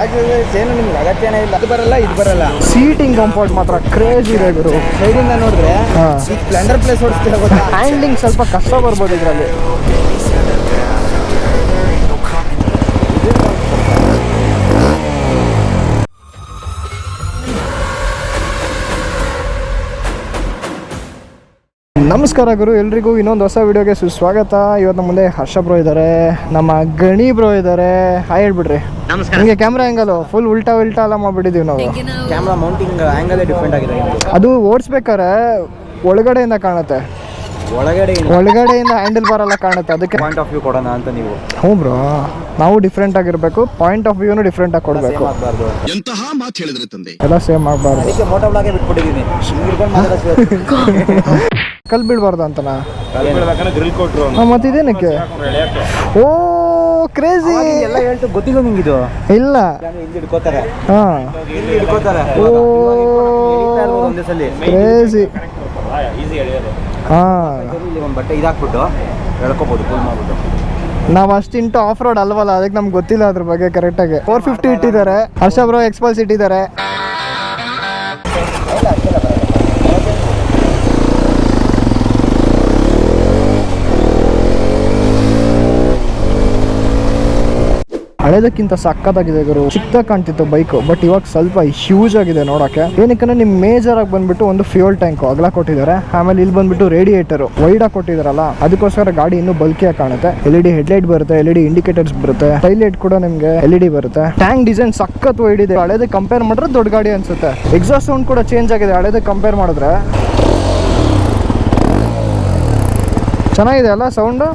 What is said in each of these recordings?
ಏನು ನಿಮ್ಗೆ ಅಗತ್ಯನೇ ಇಲ್ಲ. ಅದು ಬರಲ್ಲ, ಇದು ಬರಲ್ಲ. ಸೀಟಿಂಗ್ ಕಂಫರ್ಟ್ ಮಾತ್ರ ಕ್ರೇಜ್ ಇದೆ ಗುರು. ಸೈಡಿಂದ ನೋಡಿದ್ರೆ ಈ ಸ್ಪ್ಲೆಂಡರ್ ಪ್ಲೇಸ್ ಓಡಿಸ್ತಿಲ್ಲ ಗೊತ್ತಾ. ಹ್ಯಾಂಡ್ಲಿಂಗ್ ಸ್ವಲ್ಪ ಕಷ್ಟ ಬರ್ಬೋದು ಇದರಲ್ಲಿ. ನಮಸ್ಕಾರ ಗುರು, ಎಲ್ರಿಗೂ ಇನ್ನೊಂದು ಹೊಸ ವಿಡಿಯೋಗೆ ಸುಸ್ವಾಗತ. ಇವತ್ತು ನಮ್ಮ ಮುಂದೆ ಹರ್ಷ ಬ್ರೋ ಇದ್ದಾರೆ, ನಮ್ಮ ಗಣಿ ಬ್ರೋ ಇದ್ದಾರೆ. ಹಾಯ್ ಹೇಳ್ಬಿಡ್ರಿ. ನಮಸ್ಕಾರ. ನಿಮಗೆ ಕ್ಯಾಮ್ರಾ ಆ್ಯಂಗಲ್ ಫುಲ್ ಉಲ್ಟಾ ಎಲ್ಲ ಮಾಡಿಬಿಟ್ಟಿದ್ದೀವಿ ನಾವು. ಕ್ಯಾಮ್ರಾ ಮೌಂಟಿಂಗ್ ಆ್ಯಂಗಲ್ ಡಿಫ್ರೆಂಟ್ ಆಗಿದೆ. ಅದು ಓಡಿಸ್ಬೇಕಾರೆ ಒಳಗಡೆಯಿಂದ ಕಾಣುತ್ತೆ, ಒಳಗಡೆಯಿಂದ ಹ್ಯಾಂಡಲ್ ಬಾರ್ ಎಲ್ಲ ಕಾಣುತ್ತೆ. ಅದಕ್ಕೆ ಪಾಯಿಂಟ್ ಆಫ್ ವ್ಯೂ ಕೊಡೋಣ ಅಂತ ನೀವು. ಹ್ಞೂ ಬ್ರೋ, ನಾವು ಡಿಫ್ರೆಂಟ್ ಆಗಿರಬೇಕು, ಪಾಯಿಂಟ್ ಆಫ್ ವ್ಯೂನು ಡಿಫ್ರೆಂಟ್ ಆಗಿ ಕೊಡಬೇಕು. ಎಂತಹ ಮಾತು ಹೇಳಿದ್ರೆ ತಂದೆ, ಎಲ್ಲ ಸೇಮ್ ಆಗಬಾರ್ದು. ಅದಕ್ಕೆ ಮೋಟೋ ಬ್ಲಾಗೇ ಬಿಟ್ಬಿಟ್ಟಿದ್ದೀನಿ. ಕಲ್ ಬೀಳ್ಬಾರ್ದು ಅಂತನಾ? ಗ್ರಿಲ್ ಕೊಟ್ರು ಮತ್ತಿದೇನಕ್ಕೆ? ಓ ಕ್ರೇಜಿ ಎಲ್ಲ ಹೇಳ್ತು ಗೊತ್ತಿಲ್ಲ ನಿಂಗಿದು. ಇಲ್ಲ ಇಲ್ಲಿ ಹಿಡ್ಕೋತಾರೆ. ಹಾಂ ಇಲ್ಲಿ ಹಿಡ್ಕೋತಾರೆ. ಓ ಒಂದೇ ಸಲ ಕ್ರೇಜಿ. ಹಾಂ ಇಲ್ಲಿ ಒಂದು ಬಟ್ಟೆ ಇದಾಕ್ಬಿಟ್ಟು ಎಳ್ಕೊಬೋದು, ಫುಲ್ ಮಾಡ್ಬಿಟ್ಟು. ನಾವು ಅಷ್ಟು ಇಂಟು ಆಫ್ ರೋಡ್ ಅಲ್ವಲ್ಲ, ಅದಕ್ಕೆ ನಮ್ಗೆ ಗೊತ್ತಿಲ್ಲ ಅದ್ರ ಬಗ್ಗೆ ಕರೆಕ್ಟಾಗಿ. 450 ಇಟ್ಟಿದ್ದಾರೆ. ಹರ್ಷ ಬ್ರೋ ಎಕ್ಸ್ಪಲ್ಸ್ ಇಟ್ಟಿದ್ದಾರೆ. ಹಳೇದಕ್ಕಿಂತ ಸಕ್ಕತ್ತಾಗಿದೆ ಗುರು. ಚಿಕ್ಕದಾಗಿ ಕಾಣ್ತಿತ್ತು ಬೈಕ್, ಬಟ್ ಇವಾಗ ಸ್ವಲ್ಪ ಹ್ಯೂಜ್ ಆಗಿದೆ ನೋಡಕ್ಕೆ. ಏನಕ್ಕಂದ್ರೆ ನಿಮ್ ಮೇಜರ್ ಆಗಿ ಬಂದ್ಬಿಟ್ಟು ಒಂದು ಫ್ಯೂಯಲ್ ಟ್ಯಾಂಕ್ ಅಗಲ ಕೊಟ್ಟಿದ್ದಾರೆ. ಆಮೇಲೆ ಇಲ್ಲಿ ಬಂದ್ಬಿಟ್ಟು ರೇಡಿಯೇಟರ್ ವೈಡ್ ಆಗಿ ಕೊಟ್ಟಿದಾರಲ್ಲ, ಅದಕ್ಕೋಸ್ಕರ ಗಾಡಿ ಇನ್ನೂ ಬಲ್ಕಿಯಾಗಿ ಕಾಣುತ್ತೆ. LED ಹೆಡ್ಲೈಟ್ ಬರುತ್ತೆ, LED ಇಂಡಿಕೇಟರ್ಸ್ ಬರುತ್ತೆ, ಟೈಲೈಟ್ ಕೂಡ ನಿಮ್ಗೆ LED ಬರುತ್ತೆ. ಟ್ಯಾಂಕ್ ಡಿಸೈನ್ ಸಖತ್ ವೈಡ್ ಇದೆ. ಹಳೇದಕ್ಕೆ ಕಂಪೇರ್ ಮಾಡಿದ್ರೆ ದೊಡ್ಡ ಗಾಡಿ ಅನ್ಸುತ್ತೆ. ಎಕ್ಸಾಸ್ಟ್ ಸೌಂಡ್ ಕೂಡ ಚೇಂಜ್ ಆಗಿದೆ ಹಳೇದಕ್ಕೆ ಕಂಪೇರ್ ಮಾಡಿದ್ರೆ. ಚೆನ್ನಾಗಿದೆ ಅಲ್ಲ ಸೌಂಡು.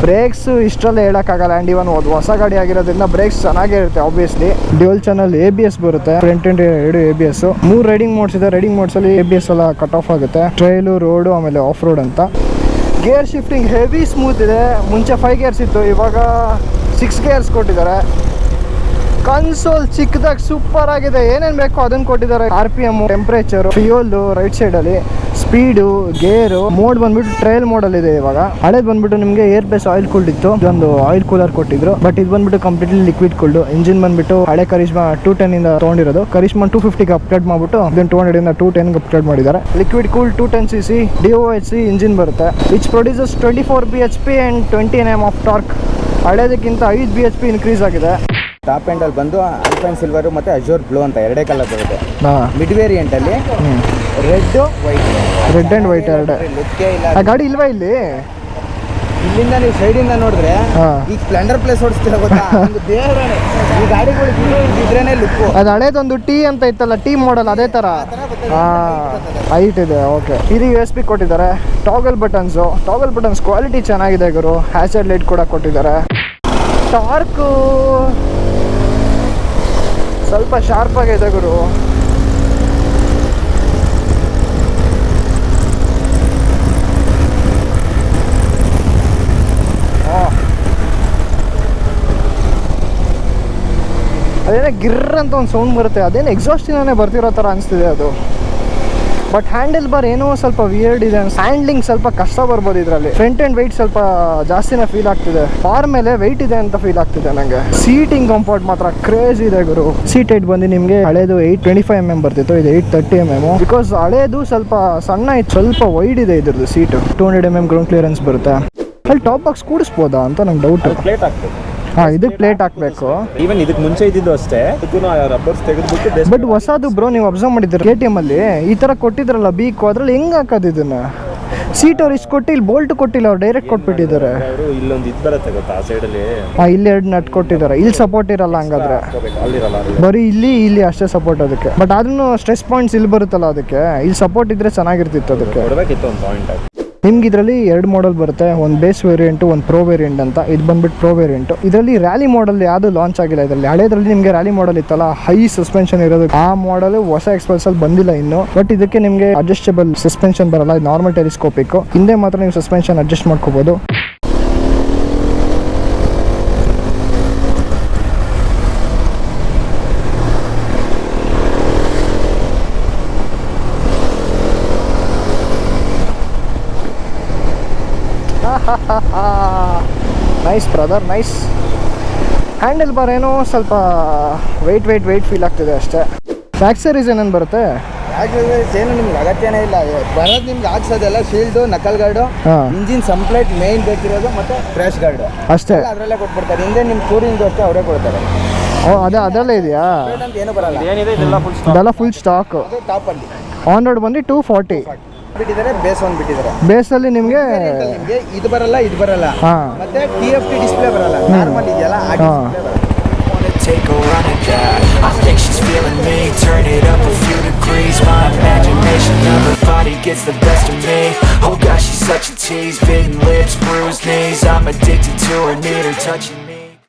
ಬ್ರೇಕ್ಸ್ ಇಷ್ಟರಲ್ಲೇ ಹೇಳೋಕ್ಕಾಗಲ್ಲ. ಆ್ಯಂಡ್ ಇವನ್ ಹೊಸ ಗಾಡಿ ಆಗಿರೋದ್ರಿಂದ ಬ್ರೇಕ್ಸ್ ಚೆನ್ನಾಗೇ ಇರುತ್ತೆ. ಆಬ್ವಿಯಸ್ಲಿ ಡ್ಯುಯಲ್ ಚಾನಲ್ ABS ಬರುತ್ತೆ, front end 2 ABS. 3 riding modes ಇದೆ. ರೈಡಿಂಗ್ ಮೋಡ್ಸ್ ಅಲ್ಲಿ ABS ಎಲ್ಲ ಕಟ್ ಆಫ್ ಆಗುತ್ತೆ. ಟ್ರೈಲು, ರೋಡು, ಆಮೇಲೆ ಆಫ್ ರೋಡ್ ಅಂತ. ಗೇರ್ ಶಿಫ್ಟಿಂಗ್ ಹೆವಿ ಸ್ಮೂತ್ ಇದೆ. ಮುಂಚೆ 5 ಗೇರ್ಸ್ ಇತ್ತು, ಇವಾಗ 6 ಗೇರ್ಸ್ ಕೊಟ್ಟಿದ್ದಾರೆ. ಕನ್ಸೋಲ್ ಚಿಕ್ಕದಾಗಿ ಸೂಪರ್ ಆಗಿದೆ. ಏನೇನು ಬೇಕೋ ಅದನ್ನು ಕೊಟ್ಟಿದ್ದಾರೆ. RPM, ಟೆಂಪ್ರೇಚರ್, ಫ್ಯೂಯಲ್, ರೈಟ್ ಸೈಡಲ್ಲಿ ಸ್ಪೀಡು, ಗೇರು. ಮೋಡ್ ಬಂದ್ಬಿಟ್ಟು ಟ್ರೈಲ್ ಮೋಡಲ್ಲಿ ಇದೆ ಇವಾಗ. ಹಳೇದು ಬಂದ್ಬಿಟ್ಟು ನಿಮಗೆ ಏರ್ ಬೇಸ್ ಆಯಿಲ್ ಕೂಲ್ಡ್ ಇತ್ತು, ಇದೊಂದು ಆಯಿಲ್ ಕೂಲರ್ ಕೊಟ್ಟಿದ್ರು. ಬಟ್ ಇದು ಬಂದ್ಬಿಟ್ಟು ಕಂಪ್ಲೀಟ್ಲಿ ಲಿಕ್ವಿಡ್ ಕೂಲ್ಡ್. ಇಂಜಿನ್ ಬಂದ್ಬಿಟ್ಟು ಹಳೆ ಕರಿಷ್ಮಾ 210 ಇಂದ ತೊಗೊಂಡಿರೋದು. ಕರಿಷ್ಮಾ 250ಗೆ ಅಪ್ಗ್ರೇಡ್ ಮಾಡ್ಬಿಟ್ಟು ಇದನ್ನು 200 ಇಂದ 210ಗೆ ಅಪ್ಗ್ರೇಡ್ ಮಾಡಿದ್ದಾರೆ. Liquid cool 210cc DOHC engine ಬರುತ್ತೆ, which produces 24 bhp and 20 Nm of torque. ಹಳೇದಕ್ಕಿಂತ 5 bhp ಇನ್ಕ್ರೀಸ್ ಆಗಿದೆ. ಟಾಪ್ ಎಂಡ್ ಅಲ್ಲಿ ಬಂದು ಆಲ್ಪೈನ್ ಸಿಲ್ವರ್ ಮತ್ತೆ ಅಜೋರ್ ಬ್ಲೂ ಅಂತ ಎರಡೇ ಕಲರ್ ಬರುತ್ತೆ. ಮಿಡ್ ವೇರಿಯಂಟ್ ಅಲ್ಲಿ ರೆಡ್ ಅಂಡ್ ವೈಟ್ ಎರಡೇ. ಆ ಗಾಡಿ ಇಲ್ವಾ ಇಲ್ಲಿ? ಇಲ್ಲಿಂದ ನೀವು ಸೈಡಿಂದ ನೋಡಿದ್ರೆ ಈ ಸ್ಪ್ಲೆಂಡರ್ ಪ್ಲೇಸ್ ಓಡಿಸ್ತಿಲ್ಲ ಗೊತ್ತಾ, ದೇವರೇ. ಈ ಗಾಡಿಗಳು ಇದ್ರೇನೆ ಲುಕ್. ಅದು ಹಳೇದೊಂದು T ಅಂತ ಇತ್ತಲ್ಲ, T ಮಾಡಲ್, ಅದೇ ತರ ಹೈಟ್ ಇದೆ. ಓಕೆ, ಇದು USB ಕೊಟ್ಟಿದ್ದಾರೆ. ಟಾಗಲ್ ಬಟನ್ಸ್ ಕ್ವಾಲಿಟಿ ಚೆನ್ನಾಗಿದೆ ಗುರು. ಹ್ಯಾಚರ್ ಲೈಟ್ ಕೂಡ ಕೊಟ್ಟಿದ್ದಾರೆ. ಟಾರ್ಕು ಸ್ವಲ್ಪ ಶಾರ್ಪ್ ಆಗಿದೆ ಗುರು. ಅದೇನೇ ಗಿರ್ರ್ ಅಂತ ಒಂದು ಸೌಂಡ್ ಬರುತ್ತೆ. ಅದೇನು ಎಕ್ಸಾಸ್ಟಿನೇ ಬರ್ತಿರೋ ಥರ ಅನಿಸ್ತಿದೆ ಅದು. ಬಟ್ ಹ್ಯಾಂಡಲ್ ಬಾರ್ ಏನೋ ಸ್ವಲ್ಪ ವಿಯರ್ಡ್ ಇದೆ. ಹ್ಯಾಂಡ್ಲಿಂಗ್ ಸ್ವಲ್ಪ ಕಷ್ಟ ಬರ್ಬೋದು ಇದರಲ್ಲಿ. ಫ್ರಂಟ್ ಅಂಡ್ ವೆಯ್ಟ್ ಸ್ವಲ್ಪ ಜಾಸ್ತಿನೇ ಫೀಲ್ ಆಗ್ತಿದೆ. ಬಾರ್ ಮೇಲೆ ವೆಯ್ಟ್ ಇದೆ ಅಂತ ಫೀಲ್ ಆಗ್ತಿದೆ ನನಗೆ. ಸೀಟಿಂಗ್ ಕಂಫರ್ಟ್ ಮಾತ್ರ ಕ್ರೇಜ್ ಇದೆ ಗುರು. ಸೀಟ್ ಹೈಟ್ ಬಂದು ನಿಮಗೆ ಹಳೇದು 825 mm ಬರ್ತಿತ್ತು, ಇದು 830 mm. ಬಿಕಾಸ್ ಹಳೇದು ಸ್ವಲ್ಪ ಸಣ್ಣ ಇತ್ತು, ಸ್ವಲ್ಪ ವೈಡ್ ಇದೆ ಇದ್ರದ್ದು ಸೀಟ್. 200 mm ಗ್ರೌಂಡ್ ಕ್ಲಿಯರೆನ್ಸ್ ಬರುತ್ತೆ. ಅಲ್ಲಿ ಟಾಪ್ ಬಾಕ್ಸ್ ಕೂಡಿಸ್ಬೋದಾ ಅಂತ ನಂಗೆ ಡೌಟ್. ಪ್ಲೇಟ್ ಆಗ್ತದೆ. ಇದಕ್ಕೆ ಪ್ಲೇಟ್ ಹಾಕ್ಬೇಕು. ಈವನ್ ಇದಕ್ಕೆ ಮುಂಚೆ ಇದ್ದಿದ್ದು ಅಷ್ಟೇ, ರಬ್ಬರ್ಸ್ ತೆಗೆದ್ಬಿಟ್ಟು. ಬಟ್ ಹೊಸದು ಬ್ರೋ, ನೀವು ಅಬ್ಸರ್ವ್ ಮಾಡಿದ್ರೆ KTM ಅಲ್ಲಿ ಈ ತರ ಕೊಟ್ಟಿದ್ರಲ್ಲ ಬೀಕು, ಅದ್ರಲ್ಲಿ ಹೆಂಗ್ ಹಾಕೋದು ಇದನ್ನ? ಸೀಟ್ ಅವ್ರು ಇಷ್ಟು ಕೊಟ್ಟು ಇಲ್ಲಿ ಬೋಲ್ಟ್ ಕೊಟ್ಟಿಲ್ಲ, ಅವ್ರು ಡೈರೆಕ್ಟ್ ಕೊಟ್ಬಿಟ್ಟಿದ್ದಾರೆ. ಇಲ್ಲೊಂದು ಇದು ಬರುತ್ತೆ ಗೊತ್ತಾ, ಆ ಸೈಡಲ್ಲಿ ಇಲ್ಲಿ 2 ನಟ್ ಕೊಟ್ಟಿದ್ದಾರೆ. ಇಲ್ಲಿ ಸಪೋರ್ಟ್ ಇರಲ್ಲ ಹಂಗಾದ್ರೆ, ಬರೀ ಇಲ್ಲಿ ಅಷ್ಟೇ ಸಪೋರ್ಟ್ ಅದಕ್ಕೆ. ಬಟ್ ಆದ್ರೂ ಸ್ಟ್ರೆಸ್ ಪಾಯಿಂಟ್ಸ್ ಇಲ್ಲಿ ಬರುತ್ತಲ್ಲ, ಅದಕ್ಕೆ ಇಲ್ಲಿ ಸಪೋರ್ಟ್ ಇದ್ರೆ ಚೆನ್ನಾಗಿರ್ತಿತ್ತು. ಅದಕ್ಕೆ ಒಂದು ಪಾಯಿಂಟ್. ನಿಮ್ಗೆ ಇದರಲ್ಲಿ 2 ಮಾಡಲ್ ಬರುತ್ತೆ, ಒಂದು ಬೇಸ್ ವೇರಿಯಂಟು, ಒಂದು ಪ್ರೋ ವೇರಿಯಂಟ್ ಅಂತ. ಇದು ಬಂದ್ಬಿಟ್ಟು ಪ್ರೋ ವೇರಿಯಂಟು. ಇದರಲ್ಲಿ ರ್ಯಾಲಿ ಮಾಡಲ್ ಯಾವುದು ಲಾಂಚ್ ಆಗಿಲ್ಲ. ಇದರಲ್ಲಿ ಹಳೇದ್ರಲ್ಲಿ ನಿಮಗೆ ರ್ಯಾಲಿ ಮಾಡಲ್ ಇತ್ತಲ್ಲ, ಹೈ ಸಸ್ಪೆನ್ಷನ್ ಇರೋದು, ಆ ಮಾಡಲ್ ಹೊಸ ಎಕ್ಸ್ಪಲ್ಸ್ ಅಲ್ಲಿ ಬಂದಿಲ್ಲ ಇನ್ನು. ಬಟ್ ಇದಕ್ಕೆ ನಿಮಗೆ ಅಡ್ಜಸ್ಟಬಲ್ ಸಸ್ಪೆನ್ಷನ್ ಬರಲ್ಲ, ನಾರ್ಮಲ್ ಟೆಲಿಸ್ಕೋಪಿಕ್. ಹಿಂದೆ ಮಾತ್ರ ನೀವು ಸಸ್ಪೆನ್ಷನ್ ಅಡ್ಜಸ್ಟ್ ಮಾಡ್ಕೋಬಹುದು. Nice brother, nice. Handle bar ಏನೋ ಸ್ವಲ್ಪ ವೆಯ್ಟ್ ಫೀಲ್ ಆಗ್ತಿದೆ ಅಷ್ಟೇ. ಆಕ್ಸರೀಸ್ ಏನೇನು ಬರುತ್ತೆ? ಏನು ನಿಮ್ಗೆ ಅಗತ್ಯನೇ ಇಲ್ಲ, ಬರೋದು ನಿಮ್ಗೆ ಹಾಕ್ಸೋದೆಲ್ಲ ಶೀಲ್ಡು, ನಕಲ್ ಗಾರ್ಡು, ಹಾಂ, ಇಂಜಿನ್ ಸಂಪ್ಲೇಟ್ ಮೇನ್ ಬೇಕಿರೋದು ಮತ್ತು ಕ್ರ್ಯಾಶ್ ಗಾರ್ಡು ಅಷ್ಟೇ. ಅದರಲ್ಲೇ ಕೊಟ್ಬಿಡ್ತಾರೆ. ಹಿಂದೆ ನಿಮ್ಮ ಟೂರಿಂಗ್ ಅಷ್ಟೇ ಅವರೇ ಕೊಡ್ತಾರೆ. ಅದರಲ್ಲೇ ಇದೆಯಾ? ಅಂತ ಏನು ಬರಲ್ಲ, ಇದೆಲ್ಲ ಫುಲ್ ಸ್ಟಾಕ್. ಅದು ಟಾಪಲ್ಲಿ ಆನ್ ರೋಡ್ ಬಂದು 240 ಬಿಟ್ಟಿದ್ದಾರೆ. ಬೇಸ್ ಒಂದು ಬಿಟ್ಟಿದ್ದಾರೆ. ಬೇಸಲ್ಲಿ ನಿಮಗೆ ನಿಮಗೆ ಇದು ಬರಲ್ಲ, ಇದು ಬರಲ್ಲ, ಹಾಂ, ಮತ್ತೆ TFT ಡಿಸ್ಪ್ಲೇ ಬರಲ್ಲ. ನಾರ್ಮಲ್ ಇದೆಯಲ್ಲ ಆ ಡಿಸ್ಪ್ಲೇ ಬರಲ್ಲ. Take a run at that. I think she's feeling me. Turn it up a few degrees. My imagination of her body gets the best of me. Oh gosh, she's such a tease. Bitten lips, bruised knees. I'm addicted to her, need her touching me.